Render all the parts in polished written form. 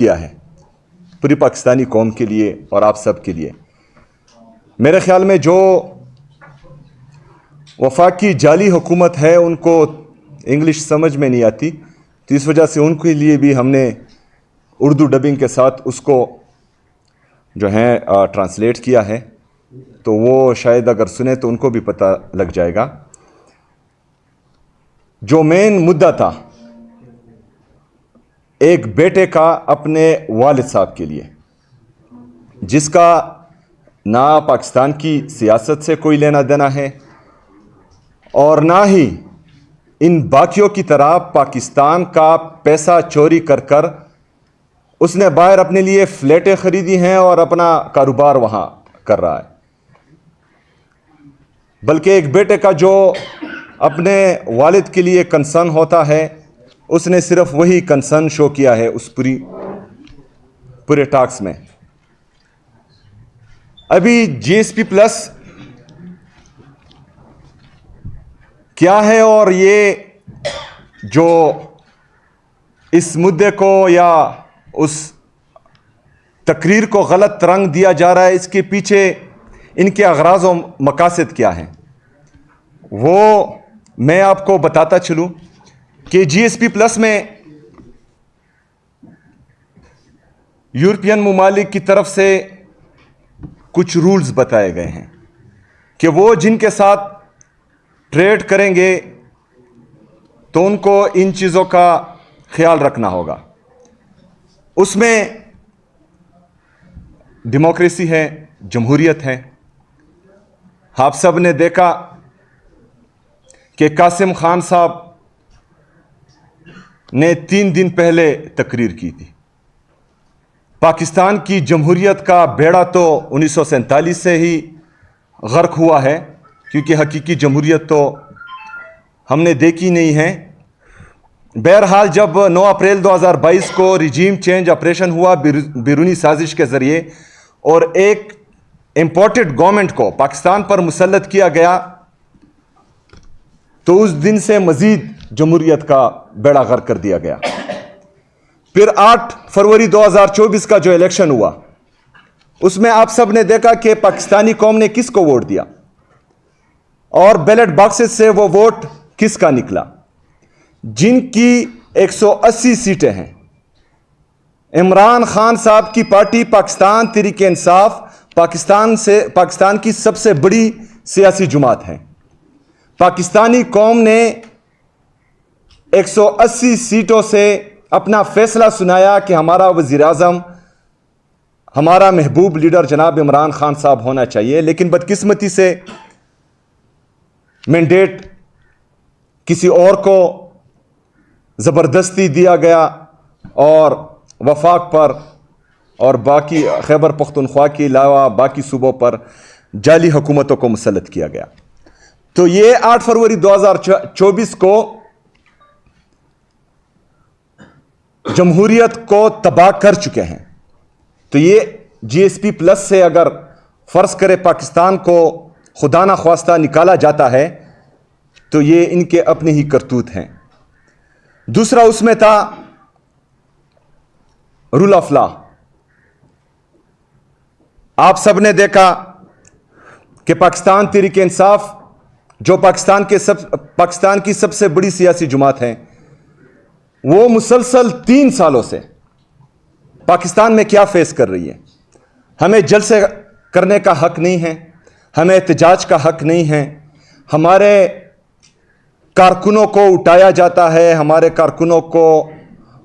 کیا ہے پوری پاکستانی قوم کے لیے اور آپ سب کے لیے۔ میرے خیال میں جو وفاقی جعلی حکومت ہے ان کو انگلش سمجھ میں نہیں آتی، تو اس وجہ سے ان کے لیے بھی ہم نے اردو ڈبنگ کے ساتھ اس کو جو ہے ٹرانسلیٹ کیا ہے، تو وہ شاید اگر سنیں تو ان کو بھی پتہ لگ جائے گا۔ جو مین مدعا تھا ایک بیٹے کا اپنے والد صاحب کے لیے، جس کا نہ پاکستان کی سیاست سے کوئی لینا دینا ہے اور نہ ہی ان باقیوں کی طرح پاکستان کا پیسہ چوری کر کر اس نے باہر اپنے لیے فلیٹیں خریدی ہیں اور اپنا کاروبار وہاں کر رہا ہے، بلکہ ایک بیٹے کا جو اپنے والد کے لیے کنسرن ہوتا ہے اس نے صرف وہی کنسرن شو کیا ہے اس پورے ٹاکس میں۔ ابھی جی ایس پی پلس کیا ہے اور یہ جو اس مدعے کو یا اس تقریر کو غلط رنگ دیا جا رہا ہے، اس کے پیچھے ان کے اغراض و مقاصد کیا ہیں وہ میں آپ کو بتاتا چلوں کہ جی ایس پی پلس میں یورپین ممالک کی طرف سے کچھ رولز بتائے گئے ہیں کہ وہ جن کے ساتھ ٹریڈ کریں گے تو ان کو ان چیزوں کا خیال رکھنا ہوگا۔ اس میں ڈیموکریسی ہے، جمہوریت ہے۔ آپ سب نے دیکھا کہ قاسم خان صاحب نے 3 دن پہلے تقریر کی تھی۔ پاکستان کی جمہوریت کا بیڑا تو 1947 سے ہی غرق ہوا ہے، کیونکہ حقیقی جمہوریت تو ہم نے دیکھی نہیں ہے۔ بہرحال جب 9 اپریل 2022 کو ریجیم چینج آپریشن ہوا بیرونی سازش کے ذریعے اور ایک امپورٹڈ گورنمنٹ کو پاکستان پر مسلط کیا گیا، تو اس دن سے مزید جمہوریت کا بیڑا غرق کر دیا گیا۔ پھر 8 فروری 2024 کا جو الیکشن ہوا اس میں آپ سب نے دیکھا کہ پاکستانی قوم نے کس کو ووٹ دیا اور بیلٹ باکسز سے وہ ووٹ کس کا نکلا۔ جن کی 180 سیٹیں ہیں، عمران خان صاحب کی پارٹی پاکستان تحریک انصاف پاکستان کی سب سے بڑی سیاسی جماعت ہے۔ پاکستانی قوم نے 180 سیٹوں سے اپنا فیصلہ سنایا کہ ہمارا وزیر اعظم ہمارا محبوب لیڈر جناب عمران خان صاحب ہونا چاہیے، لیکن بدقسمتی سے مینڈیٹ کسی اور کو زبردستی دیا گیا اور وفاق پر اور باقی خیبر پختونخوا کے علاوہ باقی صوبوں پر جعلی حکومتوں کو مسلط کیا گیا۔ تو یہ 8 فروری 2024 کو جمہوریت کو تباہ کر چکے ہیں۔ تو یہ جی ایس پی پلس سے اگر فرض کرے پاکستان کو خدا نخواستہ نکالا جاتا ہے تو یہ ان کے اپنے ہی کرتوت ہیں۔ دوسرا اس میں تھا رول آف لا۔ آپ سب نے دیکھا کہ پاکستان تحریک انصاف جو پاکستان کی سب سے بڑی سیاسی جماعت ہے، وہ مسلسل 3 سالوں سے پاکستان میں کیا فیس کر رہی ہے۔ ہمیں جلسے کرنے کا حق نہیں ہے، ہمیں احتجاج کا حق نہیں ہے، ہمارے کارکنوں کو اٹھایا جاتا ہے، ہمارے کارکنوں کو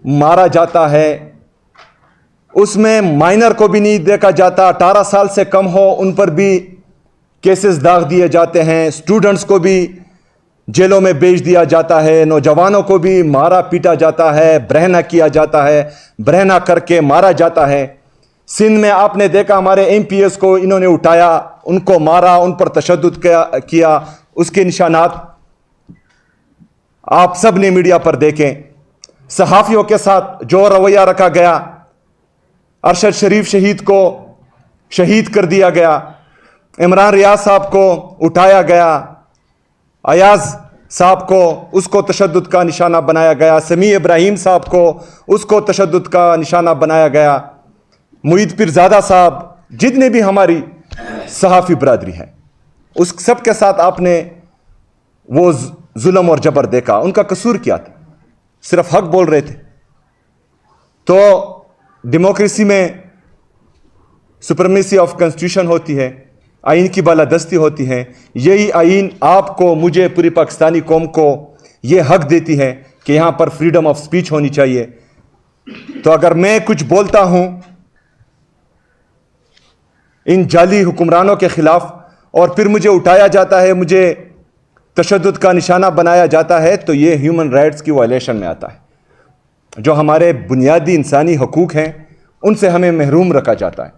مارا جاتا ہے، اس میں مائنر کو بھی نہیں دیکھا جاتا، 18 سال سے کم ہو ان پر بھی کیسز داغ دیے جاتے ہیں، اسٹوڈنٹس کو بھی جیلوں میں بیچ دیا جاتا ہے، نوجوانوں کو بھی مارا پیٹا جاتا ہے، برہنہ کیا جاتا ہے، برہنہ کر کے مارا جاتا ہے۔ سندھ میں آپ نے دیکھا ہمارے ایم پی ایس کو انہوں نے اٹھایا، ان کو مارا، ان پر تشدد کیا، اس کے نشانات آپ سب نے میڈیا پر دیکھیں۔ صحافیوں کے ساتھ جو رویہ رکھا گیا، ارشد شریف شہید کو شہید کر دیا گیا، عمران ریاض صاحب کو اٹھایا گیا، ایاز صاحب کو اس کو تشدد کا نشانہ بنایا گیا, سمیع ابراہیم صاحب کو اس کو تشدد کا نشانہ بنایا گیا, معید پیرزادہ صاحب, جتنے بھی ہماری صحافی برادری ہے, اس سب کے ساتھ آپ نے وہ ظلم اور جبر دیکھا. ان کا قصور کیا تھا؟ صرف حق بول رہے تھے. تو ڈیموکریسی میں سپرمیسی آف کنسٹیٹیوشن ہوتی ہے, آئین کی بالادستی ہوتی ہے. یہی آئین آپ کو, مجھے, پوری پاکستانی قوم کو یہ حق دیتی ہے کہ یہاں پر فریڈم آف سپیچ ہونی چاہیے. تو اگر میں کچھ بولتا ہوں ان جعلی حکمرانوں کے خلاف اور پھر مجھے اٹھایا جاتا ہے, مجھے تشدد کا نشانہ بنایا جاتا ہے, تو یہ ہیومن رائٹس کی وائلیشن میں آتا ہے. جو ہمارے بنیادی انسانی حقوق ہیں ان سے ہمیں محروم رکھا جاتا ہے.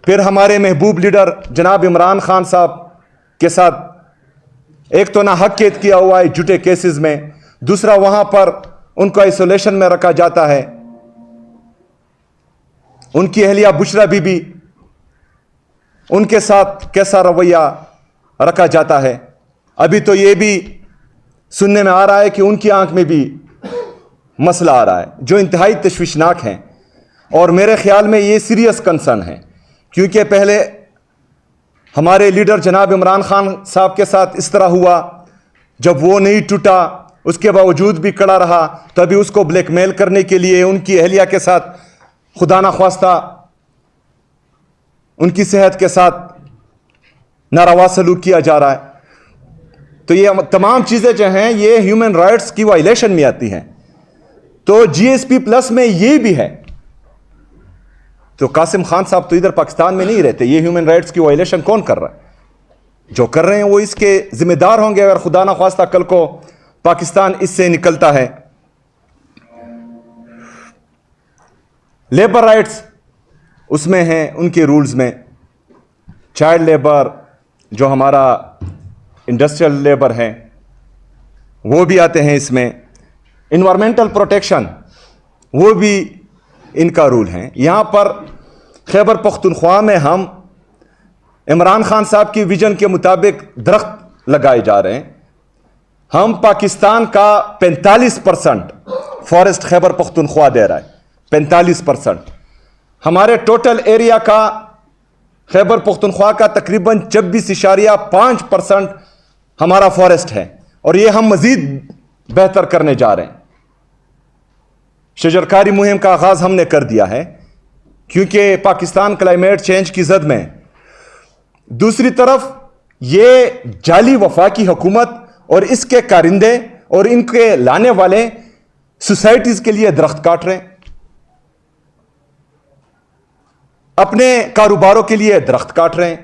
پھر ہمارے محبوب لیڈر جناب عمران خان صاحب کے ساتھ ایک تو ناحق قید کیا ہوا ہے جھوٹے کیسز میں, دوسرا وہاں پر ان کو آئسولیشن میں رکھا جاتا ہے. ان کی اہلیہ بشرا بی بی, ان کے ساتھ کیسا رویہ رکھا جاتا ہے. ابھی تو یہ بھی سننے میں آ رہا ہے کہ ان کی آنکھ میں بھی مسئلہ آ رہا ہے, جو انتہائی تشویشناک ہیں. اور میرے خیال میں یہ سیریس کنسرن ہے, کیونکہ پہلے ہمارے لیڈر جناب عمران خان صاحب کے ساتھ اس طرح ہوا, جب وہ نہیں ٹوٹا اس کے باوجود بھی کڑا رہا, تو ابھی اس کو بلیک میل کرنے کے لیے ان کی اہلیہ کے ساتھ خدا نخواستہ ان کی صحت کے ساتھ ناروا سلوک کیا جا رہا ہے. تو یہ تمام چیزیں جو ہیں یہ ہیومن رائٹس کی وائلیشن میں آتی ہیں. تو جی ایس پی پلس میں یہ بھی ہے. تو قاسم خان صاحب تو ادھر پاکستان میں نہیں رہتے, یہ ہیومن رائٹس کی وائلیشن کون کر رہا ہے؟ جو کر رہے ہیں وہ اس کے ذمہ دار ہوں گے اگر خدا نخواستہ کل کو پاکستان اس سے نکلتا ہے. لیبر رائٹس اس میں ہیں, ان کے رولز میں چائلڈ لیبر, جو ہمارا انڈسٹریل لیبر ہے وہ بھی آتے ہیں اس میں. انوائرمنٹل پروٹیکشن وہ بھی ان کا رول ہے. یہاں پر خیبر پختونخوا میں ہم عمران خان صاحب کی ویژن کے مطابق درخت لگائے جا رہے ہیں. ہم پاکستان کا 45% فارسٹ خیبر پختونخوا دے رہا ہے, 45%. ہمارے ٹوٹل ایریا کا خیبر پختونخوا کا تقریباً 26.5% ہمارا فارسٹ ہے, اور یہ ہم مزید بہتر کرنے جا رہے ہیں. شجرکاری مہم کا آغاز ہم نے کر دیا ہے کیونکہ پاکستان کلائمیٹ چینج کی زد میں. دوسری طرف یہ جعلی وفاقی حکومت اور اس کے کارندے اور ان کے لانے والے سوسائٹیز کے لیے درخت کاٹ رہے ہیں, اپنے کاروباروں کے لیے درخت کاٹ رہے ہیں,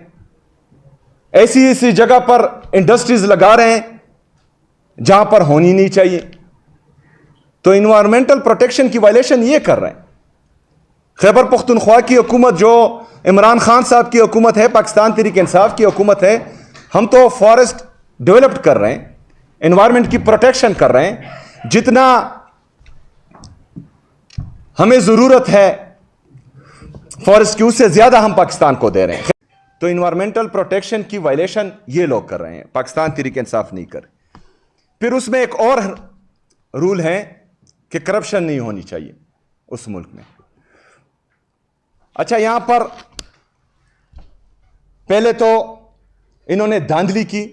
ایسی جگہ پر انڈسٹریز لگا رہے ہیں جہاں پر ہونی نہیں چاہیے. تو انوائرمنٹل پروٹیکشن کی وائلیشن یہ کر رہے ہیں. خیبر پختونخوا کی حکومت جو عمران خان صاحب کی حکومت ہے, پاکستان تحریک انصاف کی حکومت ہے, ہم تو فارسٹ ڈیولپڈ کر رہے ہیں, انوائرمنٹ کی پروٹیکشن کر رہے ہیں. جتنا ہمیں ضرورت ہے فارسٹ کی اس سے زیادہ ہم پاکستان کو دے رہے ہیں. تو انوائرمنٹل پروٹیکشن کی وائلیشن یہ لوگ کر رہے ہیں, پاکستان تحریک انصاف نہیں کر. پھر اس میں ایک اور رول ہے کہ کرپشن نہیں ہونی چاہیے اس ملک میں. اچھا, یہاں پر پہلے تو انہوں نے دھاندلی کی,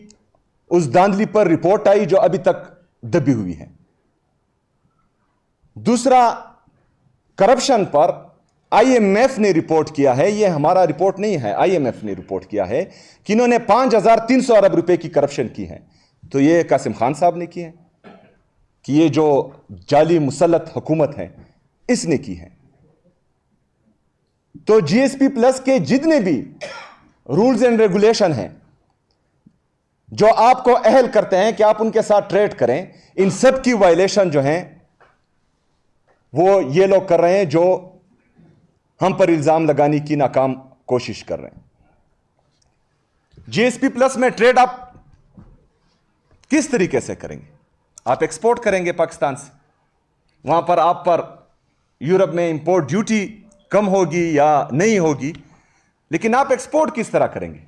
اس دھاندلی پر رپورٹ آئی جو ابھی تک دبی ہوئی ہے. دوسرا, کرپشن پر آئی ایم ایف نے رپورٹ کیا ہے, یہ ہمارا رپورٹ نہیں ہے, آئی ایم ایف نے رپورٹ کیا ہے کہ انہوں نے 5,300 ارب روپے کی کرپشن کی ہے. تو یہ قاسم خان صاحب نے کی ہے کہ یہ جو جعلی مسلط حکومت ہے اس نے کی ہے. تو جی ایس پی پلس کے جتنے بھی رولز اینڈ ریگولیشن ہیں جو آپ کو اہل کرتے ہیں کہ آپ ان کے ساتھ ٹریڈ کریں, ان سب کی وائلیشن جو ہیں وہ یہ لوگ کر رہے ہیں جو ہم پر الزام لگانے کی ناکام کوشش کر رہے ہیں. جی ایس پی پلس میں ٹریڈ آپ کس طریقے سے کریں گے؟ آپ ایکسپورٹ کریں گے پاکستان سے, وہاں پر آپ پر یورپ میں امپورٹ ڈیوٹی کم ہوگی یا نہیں ہوگی, لیکن آپ ایکسپورٹ کس طرح کریں گے؟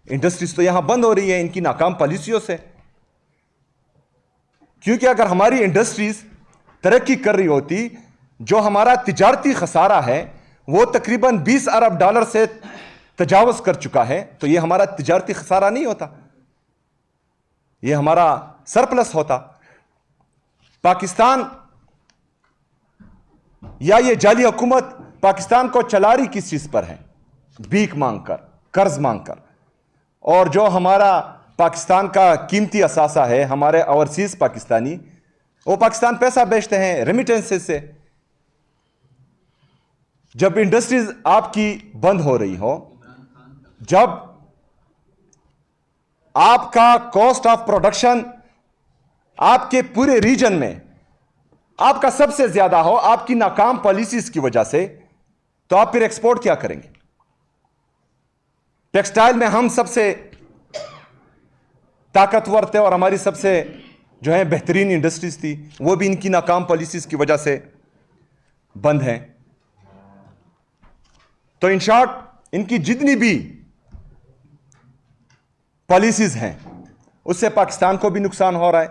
انڈسٹریز تو یہاں بند ہو رہی ہے ان کی ناکام پالیسیوں سے. کیونکہ اگر ہماری انڈسٹریز ترقی کر رہی ہوتی، جو ہمارا تجارتی خسارہ ہے وہ تقریباً 20 ارب ڈالر سے تجاوز کر چکا ہے، تو یہ ہمارا تجارتی خسارہ نہیں ہوتا، یہ ہمارا سرپلس ہوتا۔ پاکستان یا یہ جعلی حکومت پاکستان کو چلا رہی کس چیز پر ہے؟ بھیک مانگ کر، قرض مانگ کر۔ اور جو ہمارا پاکستان کا قیمتی اثاثہ ہے، ہمارے اوورسیز پاکستانی، وہ پاکستان پیسہ بیچتے ہیں ریمیٹنسز سے۔ جب انڈسٹریز آپ کی بند ہو رہی ہو، جب آپ کا کاسٹ آف پروڈکشن آپ کے پورے ریجن میں آپ کا سب سے زیادہ ہو آپ کی ناکام پالیسیز کی وجہ سے، تو آپ پھر ایکسپورٹ کیا کریں گے؟ ٹیکسٹائل میں ہم سب سے طاقتور تھے اور ہماری سب سے جو ہے بہترین انڈسٹریز تھی، وہ بھی ان کی ناکام پالیسیز کی وجہ سے بند ہیں۔ تو ان شارٹ ان کی جتنی بھی پالیسیز ہیں اس سے پاکستان کو بھی نقصان ہو رہا ہے،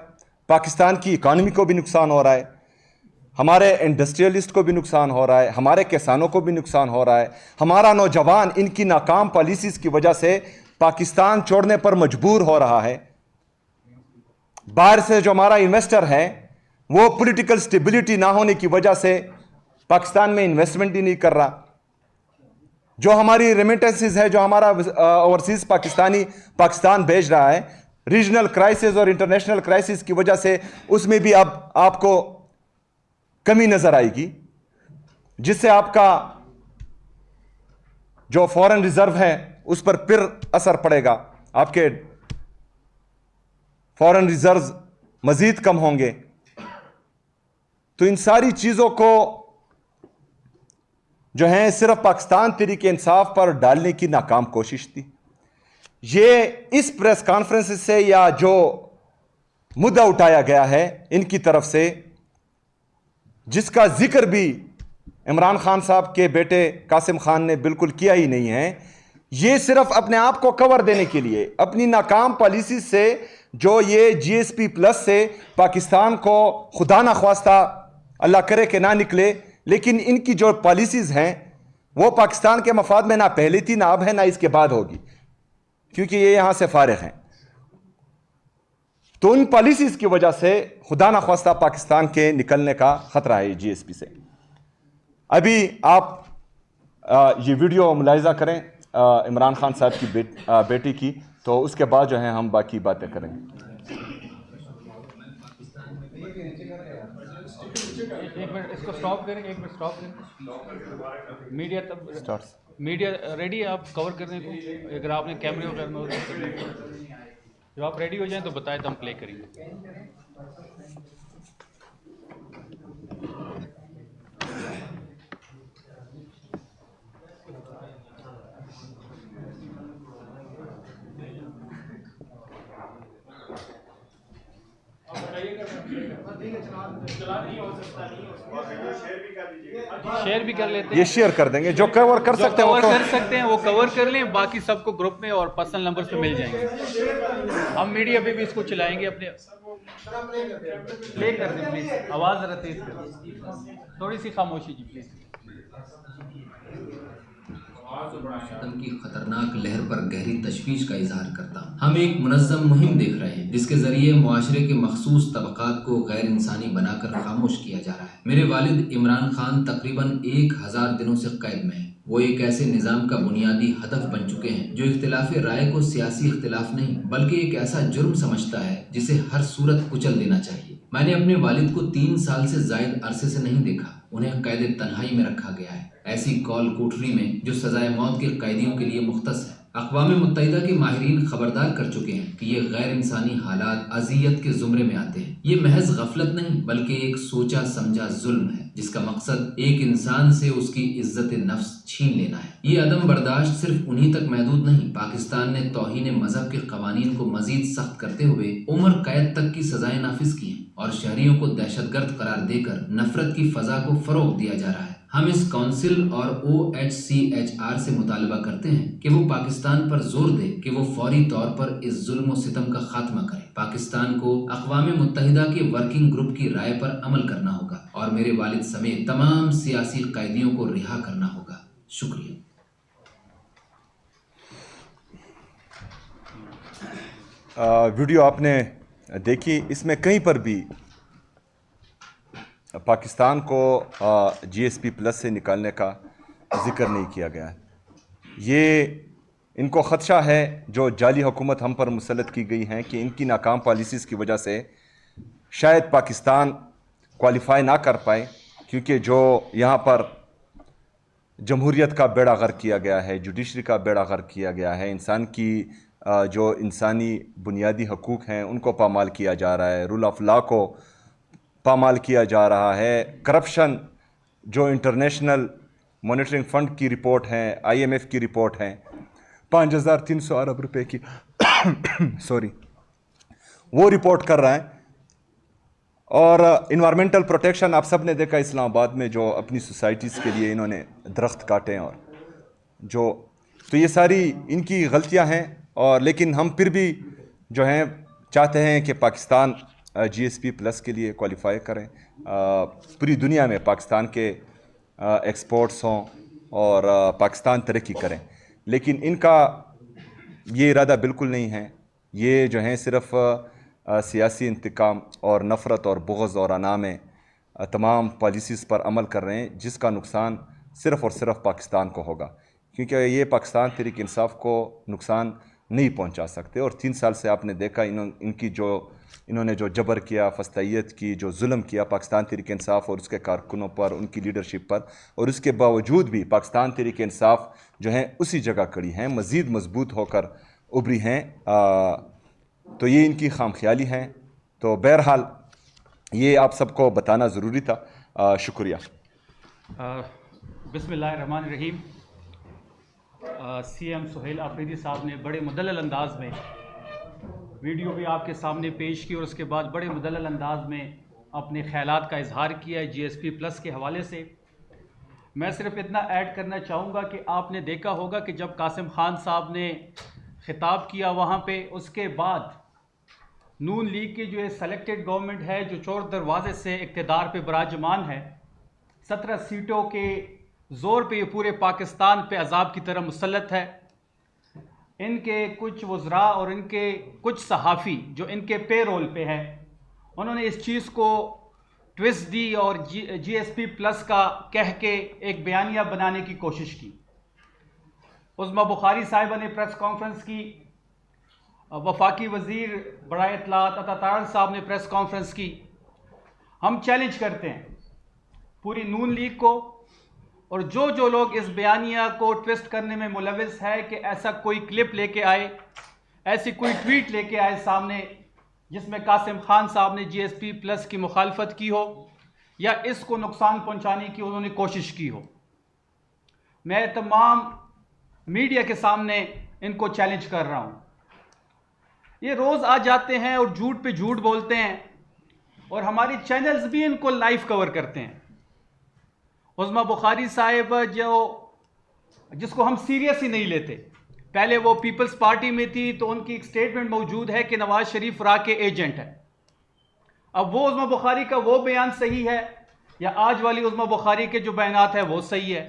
پاکستان کی اکانومی کو بھی نقصان ہو رہا ہے، ہمارے انڈسٹریلسٹ کو بھی نقصان ہو رہا ہے، ہمارے کسانوں کو بھی نقصان ہو رہا ہے، ہمارا نوجوان ان کی ناکام پالیسیز کی وجہ سے پاکستان چھوڑنے پر مجبور ہو رہا ہے۔ باہر سے جو ہمارا انویسٹر ہے وہ پولیٹیکل سٹیبلٹی نہ ہونے کی وجہ سے پاکستان میں انویسٹمنٹ ہی نہیں کر رہا۔ جو ہماری ریمیٹنسز ہے، جو ہمارا اوورسیز پاکستانی پاکستان بھیج رہا ہے، ریجنل کرائسس اور انٹرنیشنل کرائسس کی وجہ سے اس میں بھی اب آپ کو کمی نظر آئے گی، جس سے آپ کا جو فورن ریزرو ہے اس پر پھر اثر پڑے گا، آپ کے فورن ریزروز مزید کم ہوں گے۔ تو ان ساری چیزوں کو جو ہیں صرف پاکستان تحریک انصاف پر ڈالنے کی ناکام کوشش تھی۔ یہ اس پریس کانفرنس سے یا جو مدعا اٹھایا گیا ہے ان کی طرف سے، جس کا ذکر بھی عمران خان صاحب کے بیٹے قاسم خان نے بالکل کیا ہی نہیں ہے، یہ صرف اپنے آپ کو کور دینے کے لیے، اپنی ناکام پالیسی سے، جو یہ جی ایس پی پلس سے پاکستان کو خدا نخواستہ اللہ کرے کہ نہ نکلے، لیکن ان کی جو پالیسیز ہیں وہ پاکستان کے مفاد میں نہ پہلے تھی، نہ اب ہے، نہ اس کے بعد ہوگی، کیونکہ یہ یہاں سے فارغ ہیں۔ تو ان پالیسیز کی وجہ سے خدا نخواستہ پاکستان کے نکلنے کا خطرہ ہے جی ایس پی سے۔ ابھی آپ یہ ویڈیو ملاحظہ کریں عمران خان صاحب کی بیٹی کی، تو اس کے بعد جو ہے ہم باقی باتیں کریں گے۔ ایک منٹ اس کو سٹاپ کریں، ایک منٹ سٹاپ کریں۔ میڈیا تب میڈیا ریڈی ہے آپ کور کرنے کو؟ اگر آپ نے کیمرے وغیرہ میں جب آپ ریڈی ہو جائیں تو بتائیں تو ہم پلے کریں گے۔ شیئر بھی کر لیتے ہیں، یہ شیئر کر دیں گے، جو کور کر سکتے ہیں وہ کر سکتے ہیں وہ کور کر لیں، باقی سب کو گروپ میں اور پرسنل نمبر پہ مل جائیں گے۔ ہم میڈیا پہ بھی اس کو چلائیں گے، اپنے پلے کر دیں پلیز، آواز ذرا تیز کر دیں، تھوڑی سی خاموشی جی پلیز۔ ستم کی خطرناک لہر پر گہری تشویش کا اظہار کرتا ہوں۔ ہم ایک منظم مہم دیکھ رہے ہیں جس کے ذریعے معاشرے کے مخصوص طبقات کو غیر انسانی بنا کر خاموش کیا جا رہا ہے۔ میرے والد عمران خان تقریباً 1000 دنوں سے قید میں ہیں۔ وہ ایک ایسے نظام کا بنیادی ہدف بن چکے ہیں جو اختلاف رائے کو سیاسی اختلاف نہیں بلکہ ایک ایسا جرم سمجھتا ہے جسے ہر صورت کچل دینا چاہیے۔ میں نے اپنے والد کو 3 سال سے زائد عرصے سے نہیں دیکھا، انہیں قید تنہائی میں رکھا گیا ہے، ایسی کال کوٹری میں جو سزائے موت کے قیدیوں کے لیے مختص ہے۔ اقوام متحدہ کے ماہرین خبردار کر چکے ہیں کہ یہ غیر انسانی حالات اذیت کے زمرے میں آتے ہیں۔ یہ محض غفلت نہیں بلکہ ایک سوچا سمجھا ظلم ہے جس کا مقصد ایک انسان سے اس کی عزت نفس چھین لینا ہے۔ یہ عدم برداشت صرف انہی تک محدود نہیں، پاکستان نے توہین مذہب کے قوانین کو مزید سخت کرتے ہوئے عمر قید تک کی سزائیں نافذ کی ہیں اور شہریوں کو دہشت گرد قرار دے کر نفرت کی فضا کو فروغ دیا جا رہا ہے۔ ہم اس کونسل اور OHCHR سے مطالبہ کرتے ہیں کہ وہ پاکستان پر زور دے کہ وہ فوری طور پر اس ظلم و ستم کا خاتمہ کرے۔ پاکستان کو اقوام متحدہ کے ورکنگ گروپ کی رائے پر عمل کرنا ہوگا اور میرے والد سمیت تمام سیاسی قیدیوں کو رہا کرنا ہوگا۔ شکریہ۔ ویڈیو آپ نے دیکھی، اس میں کہیں پر بھی پاکستان کو GSP+ سے نکالنے کا ذکر نہیں کیا گیا ہے۔ یہ ان کو خدشہ ہے جو جعلی حکومت ہم پر مسلط کی گئی ہیں کہ ان کی ناکام پالیسیز کی وجہ سے شاید پاکستان کوالیفائی نہ کر پائے، کیونکہ جو یہاں پر جمہوریت کا بیڑا غرق کیا گیا ہے، جوڈیشری کا بیڑا غرق کیا گیا ہے، انسان کی جو انسانی بنیادی حقوق ہیں ان کو پامال کیا جا رہا ہے، رول آف لا کو پامال کیا جا رہا ہے، کرپشن جو انٹرنیشنل مانیٹرنگ فنڈ کی رپورٹ ہیں، IMF کی رپورٹ ہیں، 5300 ارب روپے کی وہ رپورٹ کر رہا ہے۔ اور انوائرمنٹل پروٹیکشن آپ سب نے دیکھا اسلام آباد میں جو اپنی سوسائٹیز کے لیے انہوں نے درخت کاٹے، اور تو یہ ساری ان کی غلطیاں ہیں، اور لیکن ہم پھر بھی جو ہیں چاہتے ہیں کہ پاکستان GSP+ کے لیے کوالیفائی کریں، پوری دنیا میں پاکستان کے ایکسپورٹس ہوں اور پاکستان ترقی کریں، لیکن ان کا یہ ارادہ بالکل نہیں ہے۔ یہ جو ہیں صرف سیاسی انتقام اور نفرت اور بغض اور انا میں تمام پالیسیز پر عمل کر رہے ہیں، جس کا نقصان صرف اور صرف پاکستان کو ہوگا، کیونکہ یہ پاکستان تحریک انصاف کو نقصان نہیں پہنچا سکتے۔ اور 3 سال سے آپ نے دیکھا انہوں نے جو جبر کیا، فسطائیت کی، جو ظلم کیا پاکستان تحریک انصاف اور اس کے کارکنوں پر، ان کی لیڈرشپ پر، اور اس کے باوجود بھی پاکستان تحریک انصاف جو ہیں اسی جگہ کڑی ہیں، مزید مضبوط ہو کر ابھری ہیں۔ تو یہ ان کی خام خیالی ہیں۔ تو بہرحال یہ آپ سب کو بتانا ضروری تھا۔ شکریہ۔ بسم اللہ الرحمن الرحیم۔ CM سہیل آفریدی صاحب نے بڑے مدلل انداز میں ویڈیو بھی آپ کے سامنے پیش کی، اور اس کے بعد بڑے مدلل انداز میں اپنے خیالات کا اظہار کیا ہے GSP+ کے حوالے سے۔ میں صرف اتنا ایڈ کرنا چاہوں گا کہ آپ نے دیکھا ہوگا کہ جب قاسم خان صاحب نے خطاب کیا وہاں پہ، اس کے بعد نون لیگ کی جو سلیکٹڈ گورنمنٹ ہے، جو چور دروازے سے اقتدار پہ براجمان ہے، 17 سیٹوں کے زور پہ یہ پورے پاکستان پہ عذاب کی طرح مسلط ہے۔ ان کے کچھ وزراء اور ان کے کچھ صحافی جو ان کے پے رول پہ ہیں، انہوں نے اس چیز کو ٹوسٹ دی اور GSP+ کا کہہ کے ایک بیانیہ بنانے کی کوشش کی۔ عظمیٰ بخاری صاحبہ نے پریس کانفرنس کی، وفاقی وزیر برائے اطلاعات عطا طاہر صاحب نے پریس کانفرنس کی۔ ہم چیلنج کرتے ہیں پوری نون لیگ کو اور جو لوگ اس بیانیہ کو ٹوسٹ کرنے میں ملوث ہے کہ ایسا کوئی کلپ لے کے آئے، ایسی کوئی ٹویٹ لے کے آئے سامنے جس میں قاسم خان صاحب نے GSP+ کی مخالفت کی ہو یا اس کو نقصان پہنچانے کی انہوں نے کوشش کی ہو۔ میں تمام میڈیا کے سامنے ان کو چیلنج کر رہا ہوں۔ یہ روز آ جاتے ہیں اور جھوٹ پہ جھوٹ بولتے ہیں، اور ہماری چینلز بھی ان کو لائیو کور کرتے ہیں۔ عظمیٰ بخاری صاحب جس کو ہم سیریس ہی نہیں لیتے، پہلے وہ پیپلز پارٹی میں تھی تو ان کی ایک سٹیٹمنٹ موجود ہے کہ نواز شریف را کے ایجنٹ ہے۔ اب وہ عظمیٰ بخاری کا وہ بیان صحیح ہے یا آج والی عظمیٰ بخاری کے جو بیانات ہیں وہ صحیح ہے؟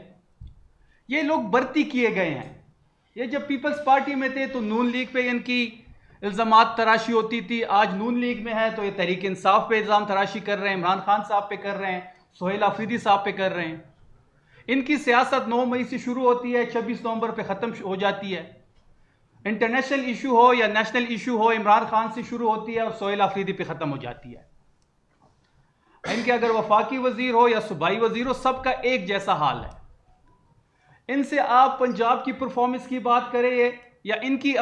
یہ لوگ برتی کیے گئے ہیں۔ یہ جب پیپلز پارٹی میں تھے تو نون لیگ پہ ان کی الزامات تراشی ہوتی تھی، آج نون لیگ میں ہے تو یہ تحریک انصاف پہ الزام تراشی کر رہے ہیں، عمران خان صاحب پہ کر رہے ہیں، سہیل آفریدی صاحب پہ کر رہے ہیں۔ ان کی سیاست 9 مئی سے شروع ہوتی ہے، 26 نومبر پہ ختم ہو جاتی ہے۔ انٹرنیشنل ایشو ہو یا نیشنل ایشو ہو، عمران خان سے شروع ہوتی ہے اور سہیل آفریدی پہ ختم ہو جاتی ہے۔ ان کے اگر وفاقی وزیر ہو یا صوبائی وزیر ہو، سب کا ایک جیسا حال ہے۔ ان سے آپ پنجاب کی پرفارمنس کی بات کریں یا ان کی